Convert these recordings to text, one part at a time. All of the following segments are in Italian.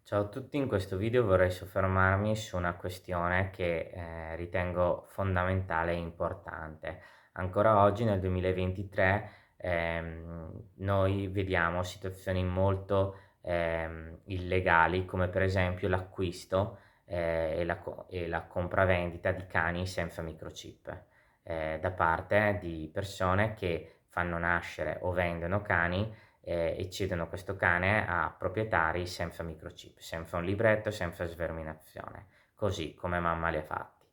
Ciao a tutti, in questo video vorrei soffermarmi su una questione che ritengo fondamentale e importante. Ancora oggi, nel 2023, noi vediamo situazioni molto illegali, come per esempio l'acquisto e la compravendita di cani senza microchip da parte di persone che fanno nascere o vendono cani e cedono questo cane a proprietari senza microchip, senza un libretto, senza sverminazione, così come mamma li ha fatti.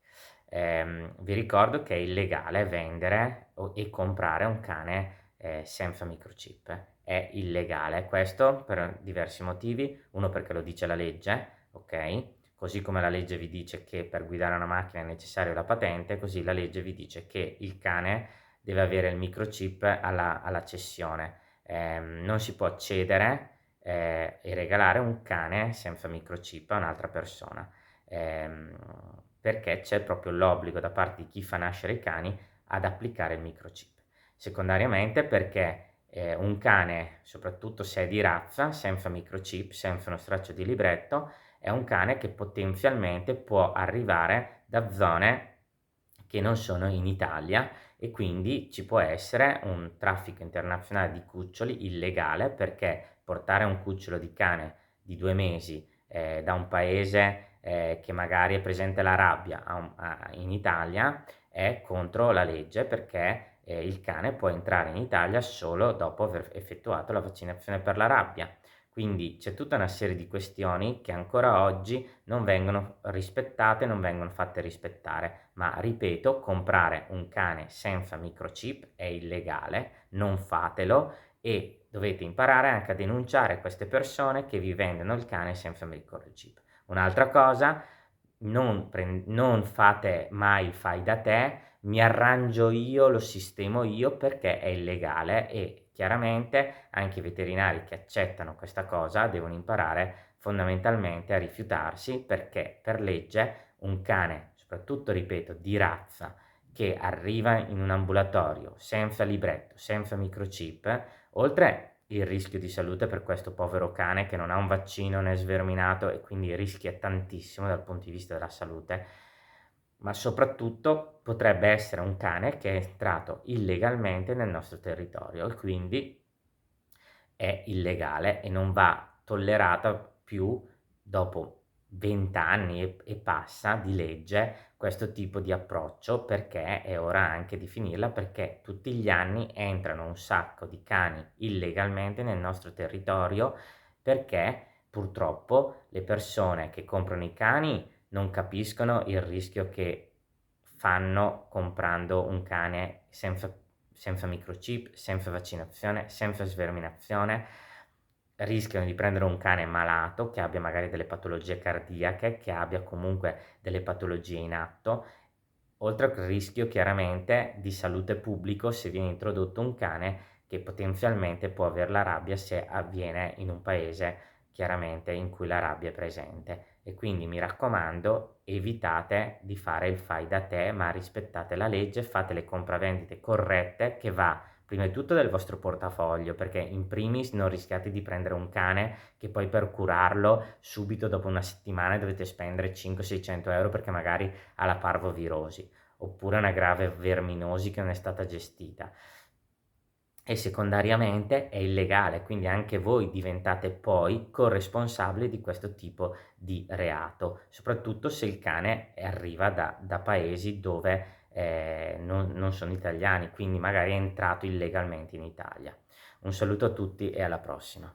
Vi ricordo che è illegale vendere e comprare un cane senza microchip. È illegale, questo per diversi motivi. Uno, perché lo dice la legge, ok? Così come la legge vi dice che per guidare una macchina è necessaria la patente, così la legge vi dice che il cane deve avere il microchip alla cessione. Non si può cedere e regalare un cane senza microchip a un'altra persona, ehm, perché c'è proprio l'obbligo da parte di chi fa nascere i cani ad applicare il microchip. Secondariamente perché un cane, soprattutto se è di razza, senza microchip, senza uno straccio di libretto, è un cane che potenzialmente può arrivare da zone che non sono in Italia e quindi ci può essere un traffico internazionale di cuccioli illegale, perché portare un cucciolo di cane di 2 mesi da un paese che magari è presente la rabbia in Italia è contro la legge, perché il cane può entrare in Italia solo dopo aver effettuato la vaccinazione per la rabbia. Quindi c'è tutta una serie di questioni che ancora oggi non vengono rispettate, non vengono fatte rispettare, ma ripeto, comprare un cane senza microchip è illegale, non fatelo e dovete imparare anche a denunciare queste persone che vi vendono il cane senza microchip. Un'altra cosa, non fate mai il fai da te, mi arrangio io, lo sistemo io, perché è illegale e chiaramente anche i veterinari che accettano questa cosa devono imparare fondamentalmente a rifiutarsi, perché per legge un cane, soprattutto ripeto di razza, che arriva in un ambulatorio senza libretto, senza microchip, oltre il rischio di salute per questo povero cane che non ha un vaccino né sverminato e quindi rischia tantissimo dal punto di vista della salute, ma soprattutto potrebbe essere un cane che è entrato illegalmente nel nostro territorio e quindi è illegale e non va tollerata più dopo 20 anni e passa di legge questo tipo di approccio, perché è ora anche di finirla, perché tutti gli anni entrano un sacco di cani illegalmente nel nostro territorio, perché purtroppo le persone che comprano i cani non capiscono il rischio che fanno comprando un cane senza microchip, senza vaccinazione, senza sverminazione. Rischiano di prendere un cane malato, che abbia magari delle patologie cardiache, che abbia comunque delle patologie in atto, oltre al rischio chiaramente di salute pubblico se viene introdotto un cane che potenzialmente può aver la rabbia se avviene in un paese chiaramente in cui la rabbia è presente. E quindi mi raccomando, evitate di fare il fai da te, ma rispettate la legge, fate le compravendite corrette, che va prima di tutto del vostro portafoglio, perché in primis non rischiate di prendere un cane che poi per curarlo subito dopo una settimana dovete spendere 500-600 euro perché magari ha la parvovirosi, oppure una grave verminosi che non è stata gestita. E secondariamente è illegale, quindi anche voi diventate poi corresponsabili di questo tipo di reato, soprattutto se il cane arriva da paesi dove non sono italiani, quindi magari è entrato illegalmente in Italia. Un saluto a tutti e alla prossima.